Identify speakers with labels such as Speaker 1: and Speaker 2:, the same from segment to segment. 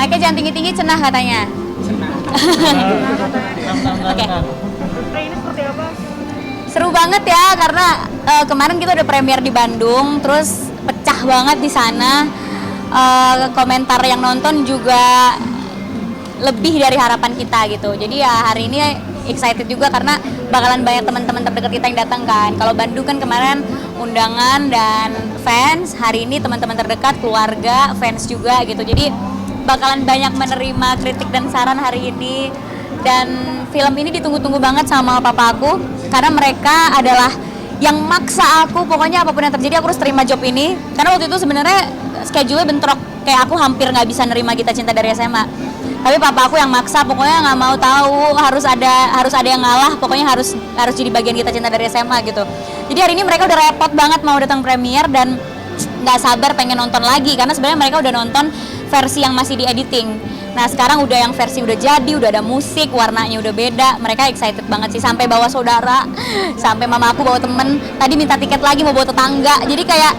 Speaker 1: Naiknya jangan tinggi-tinggi, cenah katanya. Oke.
Speaker 2: Ini seperti apa?
Speaker 1: Seru banget ya, karena kemarin kita udah premier di Bandung, terus pecah banget di sana. Komentar yang nonton juga lebih dari harapan kita gitu. Jadi ya hari ini excited juga karena bakalan banyak teman-teman terdekat kita yang datang kan. Kalau Bandung kan kemarin undangan dan fans, hari ini teman-teman terdekat, keluarga, fans juga gitu. Jadi bakalan banyak menerima kritik dan saran hari ini. Dan film ini ditunggu-tunggu banget sama papa aku karena mereka adalah yang maksa aku, pokoknya apapun yang terjadi aku harus terima job ini. Karena waktu itu sebenarnya schedule-nya bentrok, kayak aku hampir nggak bisa nerima Kita Cinta dari SMA. Tapi papa aku yang maksa, pokoknya nggak mau tahu, harus ada yang ngalah, pokoknya harus jadi bagian Kita Cinta dari SMA gitu. Jadi hari ini mereka udah repot banget mau datang premier dan nggak sabar pengen nonton lagi karena sebenarnya mereka udah nonton versi yang masih di editing. Nah sekarang udah yang versi udah jadi, udah ada musik, warnanya udah beda. Mereka excited banget sih, sampai bawa saudara, sampai mama aku bawa temen. Tadi minta tiket lagi mau bawa tetangga. Jadi kayak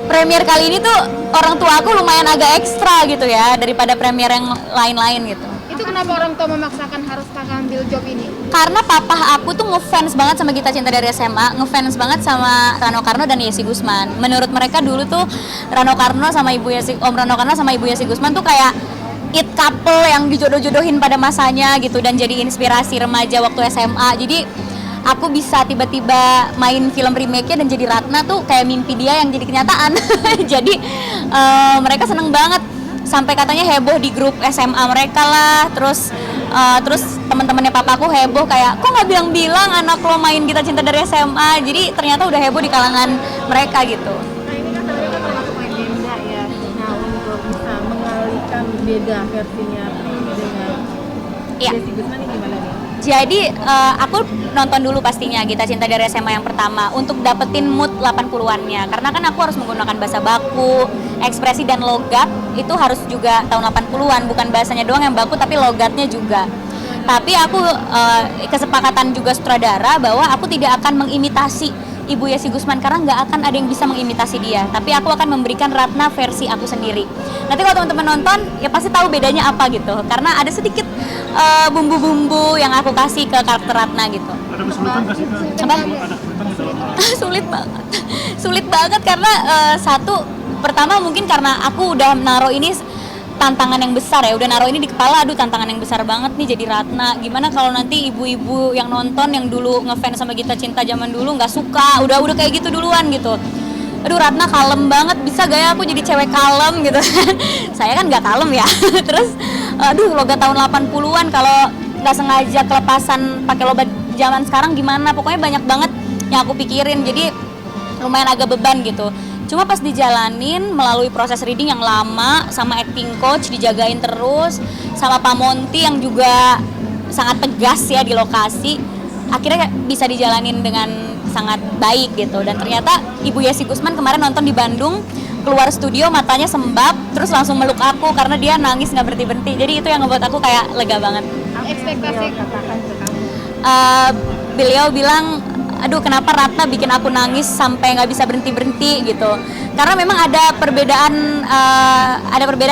Speaker 1: premier kali ini tuh orang tua aku lumayan agak ekstra gitu ya daripada premier yang lain-lain gitu.
Speaker 2: Itu kenapa orang tua memaksakan harus kakak ambil job ini?
Speaker 1: Karena papa aku tuh ngefans banget sama Kita Cinta dari SMA, ngefans banget sama Rano Karno dan Yesi Gusman. Menurut mereka dulu tuh Om Rano Karno sama Ibu Yesi Gusman tuh kayak it couple yang dijodoh-jodohin pada masanya gitu dan jadi inspirasi remaja waktu SMA. Jadi aku bisa tiba-tiba main film remake-nya dan jadi Ratna tuh kayak mimpi dia yang jadi kenyataan. Jadi mereka seneng banget, sampai katanya heboh di grup SMA mereka lah. Terus teman-temannya papaku heboh kayak, kok nggak bilang-bilang anak lo main Kita Cinta dari SMA. Jadi ternyata udah heboh di kalangan mereka gitu.
Speaker 2: Nah ini kan sebenarnya kan termasuk main benda ya. Nah untuk bisa mengalihkan beda versinya dengan Yesi Gusman ini gimana nih?
Speaker 1: Jadi aku nonton dulu pastinya Kita Cinta dari SMA yang pertama untuk dapetin mood 80-annya. Karena kan aku harus menggunakan bahasa baku, ekspresi dan logat itu harus juga tahun 80-an, bukan bahasanya doang yang baku tapi logatnya juga. Tapi aku kesepakatan juga sutradara bahwa aku tidak akan mengimitasi Ibu Yesi Gusman karena nggak akan ada yang bisa mengimitasi dia. Tapi aku akan memberikan Ratna versi aku sendiri. Nanti kalau teman-teman nonton ya pasti tahu bedanya apa gitu. Karena ada sedikit bumbu-bumbu yang aku kasih ke karakter Ratna gitu.
Speaker 3: Ada kesulitan nggak sih?
Speaker 1: Apa?
Speaker 3: Ada kesulitan gitu?
Speaker 1: Sulit banget karena satu pertama mungkin karena aku udah naruh ini tantangan yang besar ya, udah naruh ini di kepala, aduh tantangan yang besar banget nih jadi Ratna. Gimana kalau nanti ibu-ibu yang nonton yang dulu ngefans sama Kita Cinta zaman dulu nggak suka, udah kayak gitu duluan gitu. Aduh Ratna kalem banget, bisa gak ya aku jadi cewek kalem gitu. Saya kan nggak kalem ya. Terus aduh logat tahun 80-an kalau nggak sengaja kelepasan pakai logat zaman sekarang gimana, pokoknya banyak banget yang aku pikirin, jadi lumayan agak beban gitu. Cuma pas dijalanin melalui proses reading yang lama sama acting coach dijagain terus sama Pak Monty yang juga sangat tegas ya di lokasi, akhirnya bisa dijalanin dengan sangat baik gitu. Dan ternyata Ibu Yesi Gusman kemarin nonton di Bandung, keluar studio matanya sembab terus langsung meluk aku karena dia nangis nggak berhenti-berhenti. Jadi itu yang ngebuat aku kayak lega banget.
Speaker 2: Ekspektasi katakan ke kamu?
Speaker 1: Beliau bilang, aduh kenapa Ratna bikin aku nangis sampai nggak bisa berhenti gitu. Karena memang ada perbedaan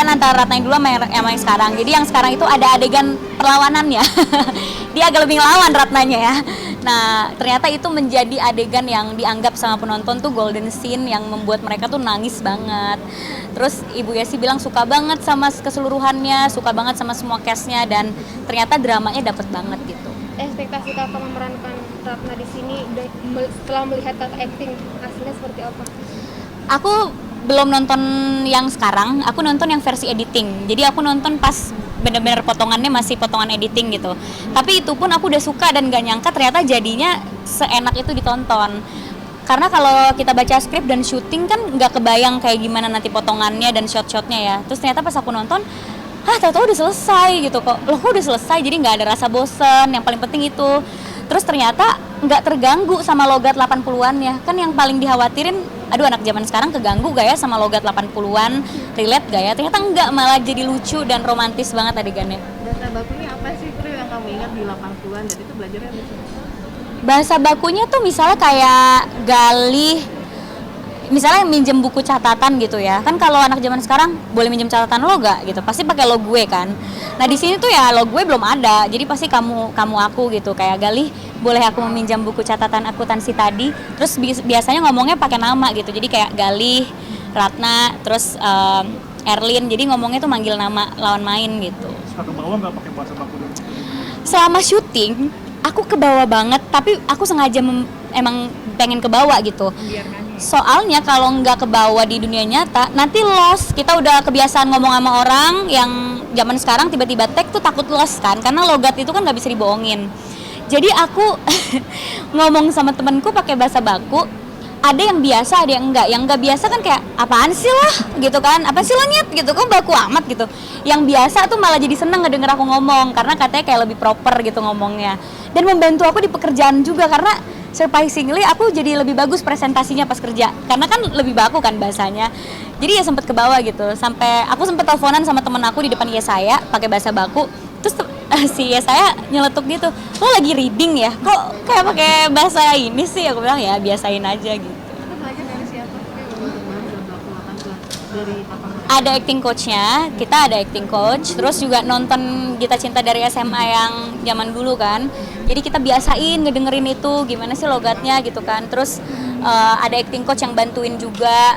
Speaker 1: antara Ratna yang dulu sama yang sekarang. Jadi yang sekarang itu ada adegan perlawanannya. Dia agak lebih ngelawan Ratnanya ya. Nah ternyata itu menjadi adegan yang dianggap sama penonton tuh golden scene yang membuat mereka tuh nangis banget. Terus Ibu Yesi bilang suka banget sama keseluruhannya, suka banget sama semua cast-nya, dan ternyata dramanya dapet banget gitu.
Speaker 2: Ekspektasi kakak memerankan Ratna di sini setelah melihat kakak acting aslinya seperti apa?
Speaker 1: Aku belum nonton yang sekarang, aku nonton yang versi editing. Jadi aku nonton pas bener-bener potongannya masih potongan editing gitu. Tapi itu pun aku udah suka dan gak nyangka ternyata jadinya seenak itu ditonton. Karena kalau kita baca skrip dan syuting kan gak kebayang kayak gimana nanti potongannya dan shot-shotnya ya. Terus ternyata pas aku nonton, tahu-tahu udah selesai gitu kok. Loh kok udah selesai, jadi gak ada rasa bosen, yang paling penting itu. Terus ternyata nggak terganggu sama logat 80-an-nya. Kan yang paling dikhawatirin, aduh anak zaman sekarang keganggu gak ya sama logat 80-an, relate gak ya? Ternyata enggak, malah jadi lucu dan romantis banget adegannya.
Speaker 2: Bahasa bakunya apa sih Pri yang kamu ingat di 80-an dan itu belajarnya apa sih?
Speaker 1: Bahasa bakunya tuh misalnya kayak galih, misalnya minjem buku catatan gitu ya, kan kalau anak zaman sekarang boleh minjem catatan lo gak gitu, pasti pakai lo gue kan. Nah di sini tuh ya lo gue belum ada, jadi pasti kamu aku gitu, kayak Galih boleh aku meminjam buku catatan akuntansi tadi, terus biasanya ngomongnya pakai nama gitu, jadi kayak Galih, Ratna, terus Erlin, jadi ngomongnya tuh manggil nama lawan main gitu.
Speaker 3: Suka ke bawah nggak pakai bahasa baku dulu?
Speaker 1: Selama syuting aku ke bawah banget, tapi aku sengaja emang pengen ke bawah gitu. Soalnya kalau nggak ke bawah di dunia nyata, nanti lost. Kita udah kebiasaan ngomong sama orang yang zaman sekarang tiba-tiba tag tuh takut lost kan, karena logat itu kan nggak bisa dibohongin. Jadi aku ngomong sama temenku pakai bahasa baku. Ada yang biasa, ada yang enggak. Yang enggak biasa kan kayak apaan sih lah gitu kan, apa sih lo nyet gitu, kok baku amat gitu. Yang biasa tuh malah jadi seneng ngedenger aku ngomong karena katanya kayak lebih proper gitu ngomongnya, dan membantu aku di pekerjaan juga karena surprisingly aku jadi lebih bagus presentasinya pas kerja karena kan lebih baku kan bahasanya. Jadi ya sempet ke bawah gitu, sampai aku sempet teleponan sama temen aku di depan saya pakai bahasa baku. Terus si saya nyeletuk gitu, lo lagi reading ya, kok kayak pakai bahasa ini sih? Aku bilang ya biasain aja gitu.
Speaker 2: Itu belajar dari siapa? Dari apa?
Speaker 1: Ada acting coachnya, kita ada acting coach, terus juga nonton Gita Cinta dari SMA yang zaman dulu kan, jadi kita biasain ngedengerin itu gimana sih logatnya gitu kan. Terus ada acting coach yang bantuin juga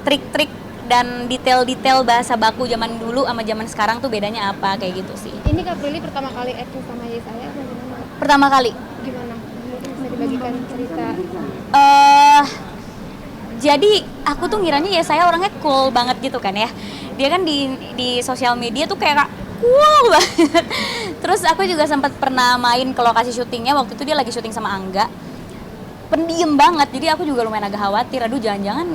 Speaker 1: trik-trik dan detail-detail bahasa baku zaman dulu sama zaman sekarang tuh bedanya apa, kayak gitu sih.
Speaker 4: Ini Kak Prilly pertama kali acting sama Yesaya atau gimana?
Speaker 1: Pertama kali.
Speaker 4: Gimana? Mungkin bisa dibagikan cerita.
Speaker 1: Jadi aku tuh ngiranya ya saya orangnya cool banget gitu kan ya. Dia kan di sosial media tuh kayak cool banget. Terus aku juga sempat pernah main ke lokasi syutingnya, waktu itu dia lagi syuting sama Angga. Pendiam banget, jadi aku juga lumayan agak khawatir, aduh jangan-jangan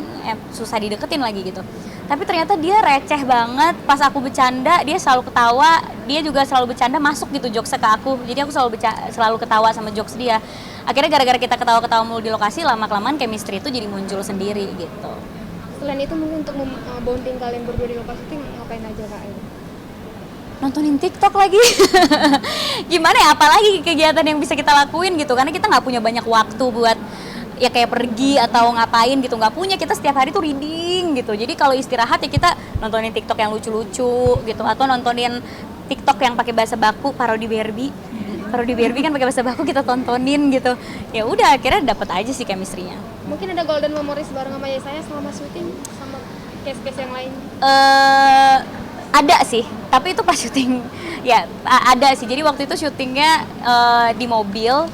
Speaker 1: susah dideketin lagi gitu. Tapi ternyata dia receh banget, pas aku bercanda dia selalu ketawa, dia juga selalu bercanda masuk gitu jokesnya ke aku, jadi aku selalu ketawa sama jokes dia. Akhirnya gara-gara kita ketawa-ketawa mulu di lokasi, lama-kelamaan chemistry itu jadi muncul sendiri gitu.
Speaker 4: Selain itu mungkin untuk bonding kalian berdua di lokasi itu ngapain aja Kak?
Speaker 1: Nontonin TikTok lagi. Gimana ya, apalagi kegiatan yang bisa kita lakuin gitu, karena kita nggak punya banyak waktu buat ya kayak pergi atau ngapain gitu, nggak punya. Kita setiap hari tuh reading gitu, jadi kalau istirahat ya kita nontonin TikTok yang lucu-lucu gitu, atau nontonin TikTok yang pakai bahasa baku, parodi Barbie kan pakai bahasa baku, kita tontonin gitu. Ya udah akhirnya dapet aja sih chemistry-nya.
Speaker 4: Mungkin ada golden memories bareng sama Yesaya selama syuting sama case-case yang lain?
Speaker 1: Ada sih, tapi itu pas syuting ya ada sih. Jadi waktu itu syutingnya di mobil,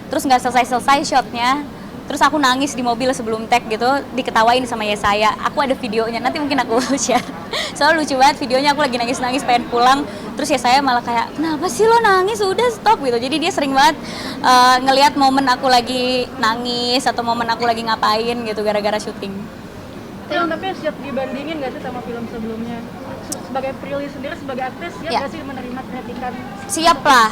Speaker 1: terus nggak selesai shotnya, terus aku nangis di mobil sebelum tag gitu, diketawain sama Yesaya. Aku ada videonya, nanti mungkin aku share. Soalnya lucu banget videonya, aku lagi nangis pengen pulang, terus Yesaya malah kayak kenapa sih lo nangis, udah stop gitu. Jadi dia sering banget ngelihat momen aku lagi nangis atau momen aku lagi ngapain gitu gara-gara syuting.
Speaker 2: Tapi siap dibandingin nggak sih sama film sebelumnya? Sebagai Prilly sendiri, sebagai aktris, siap nggak sih menerima kritikan?
Speaker 1: Siap lah.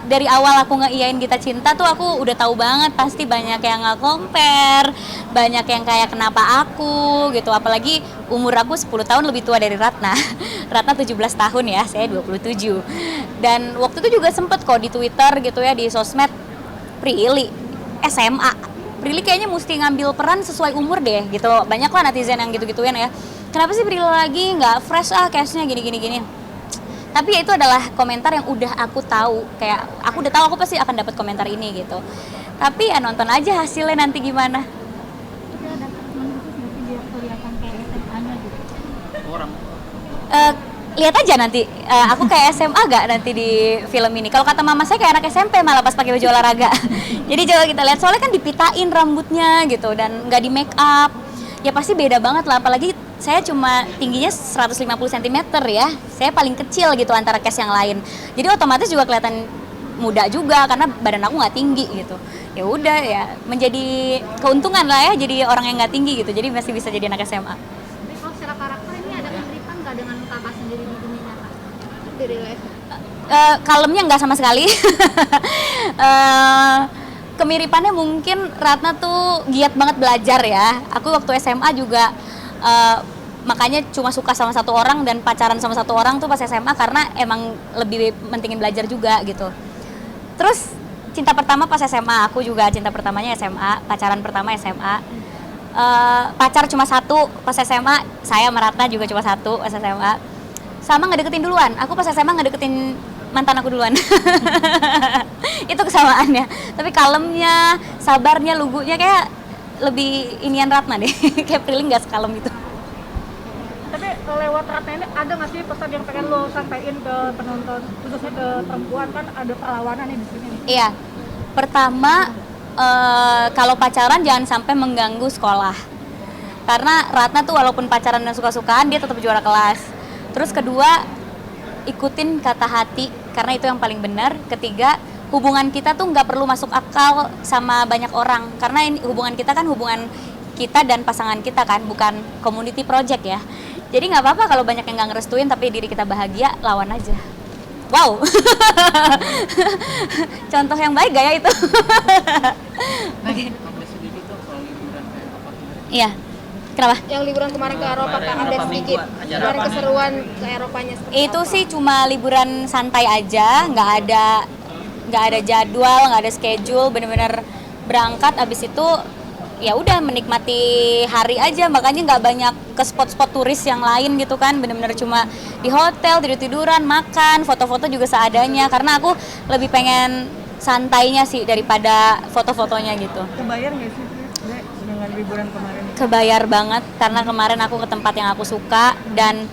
Speaker 1: Dari awal aku ngeiyain Gita Cinta tuh aku udah tahu banget pasti banyak yang nge-compare, banyak yang kayak kenapa aku gitu. Apalagi umur aku 10 tahun lebih tua dari Ratna. Ratna 17 tahun ya, saya 27. Dan waktu itu juga sempet kok di Twitter gitu ya, di sosmed, Prilly SMA. Prilly kayaknya mesti ngambil peran sesuai umur deh gitu. Banyak lah netizen yang gitu-gituin ya. Kenapa sih Prilly lagi nggak fresh cast-nya gini. Tapi ya itu adalah komentar yang udah aku tahu, kayak aku udah tahu aku pasti akan dapat komentar ini gitu. Tapi ya nonton aja hasilnya nanti gimana.
Speaker 2: Tapi ada biar kelihatan kayak SMA-nya gitu.
Speaker 3: Orang.
Speaker 1: Lihat aja nanti, aku kayak SMA gak nanti di film ini. Kalau kata mama saya kayak anak SMP malah pas pakai baju olahraga. Jadi coba kita lihat, soalnya kan dipitain rambutnya gitu dan nggak di make up. Ya pasti beda banget lah, apalagi saya cuma tingginya 150 cm ya. Saya paling kecil gitu antara cast yang lain. Jadi otomatis juga kelihatan muda juga karena badan aku nggak tinggi gitu. Ya udah ya, menjadi keuntungan lah ya jadi orang yang nggak tinggi gitu. Jadi masih bisa jadi anak SMA.
Speaker 2: Tapi kalau secara karakter ini ada kemiripan nggak dengan kakak sendiri di dunia nyata?
Speaker 4: Dari live.
Speaker 1: Kalemnya nggak sama sekali. Kemiripannya mungkin Ratna tuh giat banget belajar ya. Aku waktu SMA juga makanya cuma suka sama satu orang dan pacaran sama satu orang tuh pas SMA karena emang lebih mentingin belajar juga gitu. Terus cinta pertama pas SMA, aku juga cinta pertamanya SMA, pacaran pertama SMA. pacar cuma satu pas SMA, saya sama Ratna juga cuma satu pas SMA. Sama ngedeketin duluan, aku pas SMA ngedeketin mantan aku duluan. Itu kesamaannya. Tapi kalemnya, sabarnya, lugunya kayak lebih inian Ratna deh. Kayak Prilly nggak sekalem itu.
Speaker 2: Tapi lewat Ratna ini ada nggak sih pesan yang pengen lo sampaikan ke penonton, khususnya ke perempuan, kan ada perlawanan nih di sini nih.
Speaker 1: Iya, pertama kalau pacaran jangan sampai mengganggu sekolah. Karena Ratna tuh walaupun pacaran dan suka-sukaan dia tetap juara kelas. Terus kedua, ikutin kata hati karena itu yang paling benar. Ketiga, hubungan kita tuh nggak perlu masuk akal sama banyak orang karena ini hubungan kita kan hubungan kita dan pasangan kita kan, bukan community project ya. Jadi nggak apa-apa kalau banyak yang nggak ngerestuin tapi diri kita bahagia, lawan aja. Wow, contoh yang baik gak ya itu? Iya, kenapa?
Speaker 4: Yang liburan kemarin ke Eropa Kak, update sedikit. Kemarin keseruan ke Eropanya seperti
Speaker 1: Itu
Speaker 4: apa?
Speaker 1: sih cuma liburan santai aja, nggak ada jadwal, nggak ada schedule, bener-bener berangkat abis itu ya udah menikmati hari aja, makanya nggak banyak ke spot-spot turis yang lain gitu kan, bener-bener cuma di hotel tidur-tiduran, makan, foto-foto juga seadanya karena aku lebih pengen santainya sih daripada foto-fotonya gitu.
Speaker 2: Kebayar nggak sih Dek, dengan liburan kemarin?
Speaker 1: Kebayar banget karena kemarin aku ke tempat yang aku suka dan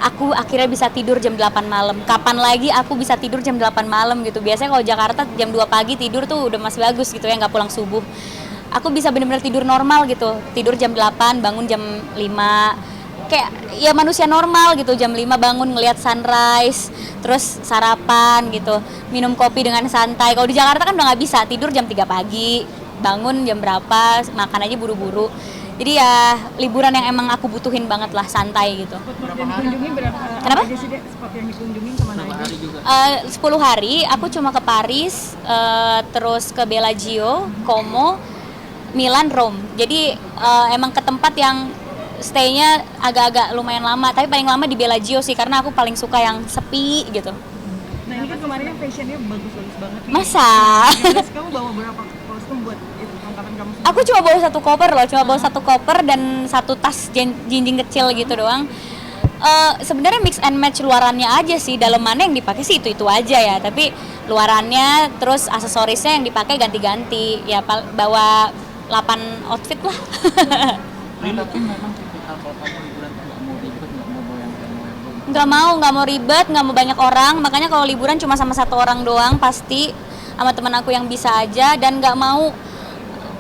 Speaker 1: aku akhirnya bisa tidur jam 8 malam. Kapan lagi aku bisa tidur jam 8 malam gitu. Biasanya kalau Jakarta jam 2 pagi tidur tuh udah masih bagus gitu ya, nggak pulang subuh. Aku bisa benar-benar tidur normal gitu. Tidur jam 8, bangun jam 5. Kayak ya manusia normal gitu, jam 5 bangun ngelihat sunrise, terus sarapan gitu. Minum kopi dengan santai. Kalau di Jakarta kan udah nggak bisa, tidur jam 3 pagi, bangun jam berapa, makan aja buru-buru. Jadi ya liburan yang emang aku butuhin banget lah, santai gitu.
Speaker 2: Spot yang dikunjungi berapa?
Speaker 1: Kenapa?
Speaker 2: Aja sih Dek, spot yang dikunjungi kemana aja?
Speaker 1: 10 hari, aku cuma ke Paris, terus ke Bellagio, Como, Milan, Rome. Jadi emang ke tempat yang stay-nya agak-agak lumayan lama, tapi paling lama di Bellagio sih karena aku paling suka yang sepi gitu.
Speaker 2: Nah ini kan kemarin fashionnya bagus-bagus banget nih.
Speaker 1: Masa?
Speaker 2: Terus kamu bawa berapa kostum buat itu angkatan kamu sendiri?
Speaker 1: Aku cuma bawa satu koper loh, cuma bawa satu koper dan satu tas jinjing kecil gitu doang. Sebenarnya mix and match luarannya aja sih, dalamannya yang dipakai sih itu aja ya, tapi luarannya terus aksesorisnya yang dipakai ganti-ganti ya, bawa 8 outfit lah.
Speaker 3: Tapi memang tipikal kalau kamu liburan tuh nggak mau ribet, nggak mau yang kayak
Speaker 1: nggak mau ribet, nggak mau banyak orang, makanya kalau liburan cuma sama satu orang doang pasti, sama teman aku yang bisa aja, dan nggak mau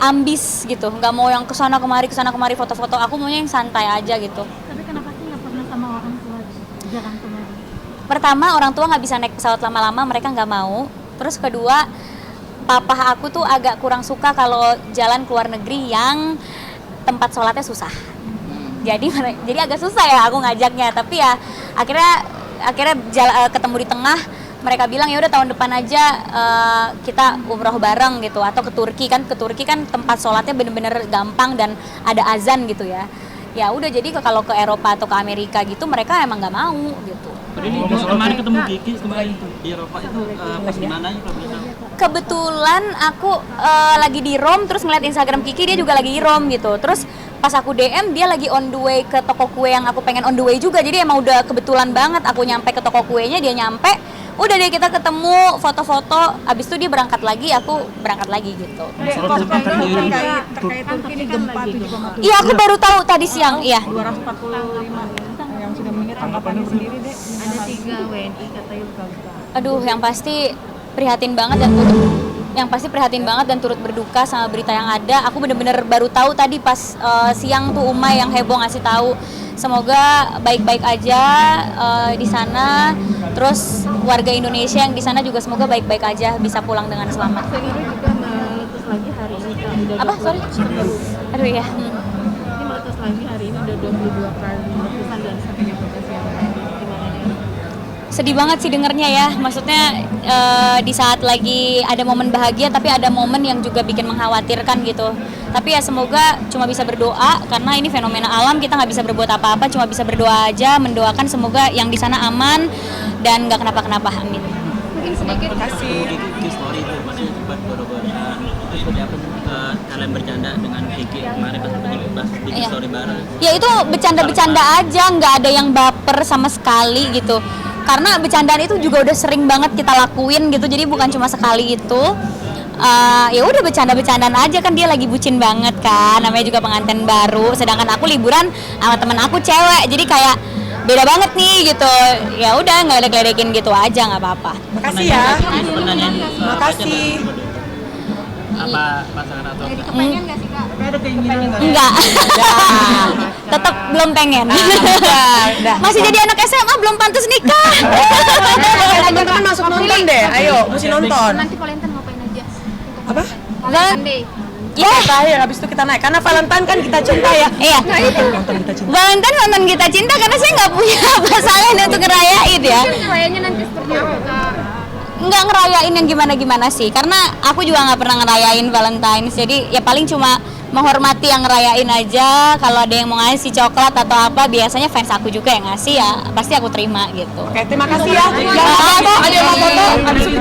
Speaker 1: ambis gitu, nggak mau yang kesana kemari foto-foto, aku maunya yang santai aja gitu.
Speaker 2: Tapi kenapa sih nggak pernah sama orang tua? Jarang kemarin.
Speaker 1: Pertama, orang tua nggak bisa naik pesawat lama-lama, mereka nggak mau. Terus kedua, papa aku tuh agak kurang suka kalau jalan ke luar negeri yang tempat sholatnya susah. Jadi agak susah ya aku ngajaknya, tapi ya akhirnya ketemu di tengah. Mereka bilang ya udah tahun depan aja kita umroh bareng gitu, atau ke Turki kan tempat sholatnya bener-bener gampang dan ada azan gitu ya. Ya udah, jadi kalau ke Eropa atau ke Amerika gitu mereka emang nggak mau gitu.
Speaker 3: Ini kemarin ketemu Kiki kemarin di Eropa itu pas di mana ya kalau boleh tahu?
Speaker 1: Kebetulan aku lagi di Rome, terus ngeliat Instagram Kiki, dia juga lagi di Rome gitu. Terus pas aku DM, dia lagi on the way ke toko kue yang aku pengen on the way juga. Jadi emang udah kebetulan banget aku nyampe ke toko kuenya, dia nyampe. Udah deh kita ketemu, foto-foto, abis itu dia berangkat lagi, aku berangkat lagi gitu.
Speaker 2: Terkait Turki ini gempa 7,7.
Speaker 1: Iya, aku baru tahu tadi siang, iya.
Speaker 2: 245 yang sudah meninggal, tanggapannya sendiri Dek. Ada 3 WNI katanya luka.
Speaker 1: Aduh, yang pasti prihatin banget dan turut berduka sama berita yang ada. Aku bener-bener baru tahu tadi pas siang tuh Umay yang heboh ngasih tahu. Semoga baik-baik aja di sana. Terus warga Indonesia yang di sana juga semoga baik-baik aja, bisa pulang dengan selamat.
Speaker 2: Sendiri juga meletus lagi hari ini Kak. Udah
Speaker 1: Apa? Sorry. Aduh ya.
Speaker 2: Ini meletus lagi hari ini udah 22 kali letusan dan sampai evakuasi yang lain. Gimana ya?
Speaker 1: Sedih banget sih dengernya ya. Maksudnya di saat lagi ada momen bahagia tapi ada momen yang juga bikin mengkhawatirkan gitu. Tapi ya semoga cuma bisa berdoa karena ini fenomena alam, kita nggak bisa berbuat apa-apa, cuma bisa berdoa aja, mendoakan semoga yang di sana aman dan nggak kenapa-kenapa. Amin.
Speaker 4: Mungkin sedikit
Speaker 3: Di story itu masih buat gara-gara itu seperti apa kalian bercanda dengan Kiki kemarin pas bikin
Speaker 1: Iya.
Speaker 3: story bareng?
Speaker 1: Ya itu bercanda-bercanda aja, nggak ada yang baper sama sekali gitu. Karena bercandaan itu juga udah sering banget kita lakuin gitu, jadi bukan cuma sekali itu. Ya udah bercanda-bercandaan aja, kan dia lagi bucin banget kan, namanya juga pengantin baru. Sedangkan aku liburan sama temen aku cewek, jadi kayak beda banget nih gitu. Ya udah ngeledek-ledekin gitu aja, nggak apa-apa.
Speaker 5: Makasih ya.
Speaker 3: Makasih.
Speaker 5: Makasih.
Speaker 3: Apa pasangan atau
Speaker 4: Jadi kepengen nggak sih kak?
Speaker 2: Ada keinginan nggak?
Speaker 1: Enggak. Tetap belum pengen.
Speaker 5: udah.
Speaker 1: Masih jadi anak SMA belum pantas nikah.
Speaker 5: Teman-teman masuk nonton deh. Ayo, mesti nonton.
Speaker 4: Nanti Valentine ngapain aja?
Speaker 5: Apa?
Speaker 4: Valentine Day.
Speaker 1: Ya,
Speaker 5: Terakhir habis itu kita naik karena Valentine kan kita cinta ya.
Speaker 1: iya.
Speaker 5: Nonton kita cinta.
Speaker 1: Valentine nonton kita cinta karena saya nggak punya pasangan untuk ngerayain ya.
Speaker 4: Kayaknya nanti seperti apa kak?
Speaker 1: Nggak ngerayain yang gimana-gimana sih, karena aku juga nggak pernah ngerayain Valentine's, jadi ya paling cuma menghormati yang ngerayain aja. Kalau ada yang mau ngasih coklat atau apa, biasanya fans aku juga yang ngasih, ya pasti aku terima gitu.
Speaker 5: Oke, terima kasih ya. Yang mau foto, ada yang mau foto. Habis itu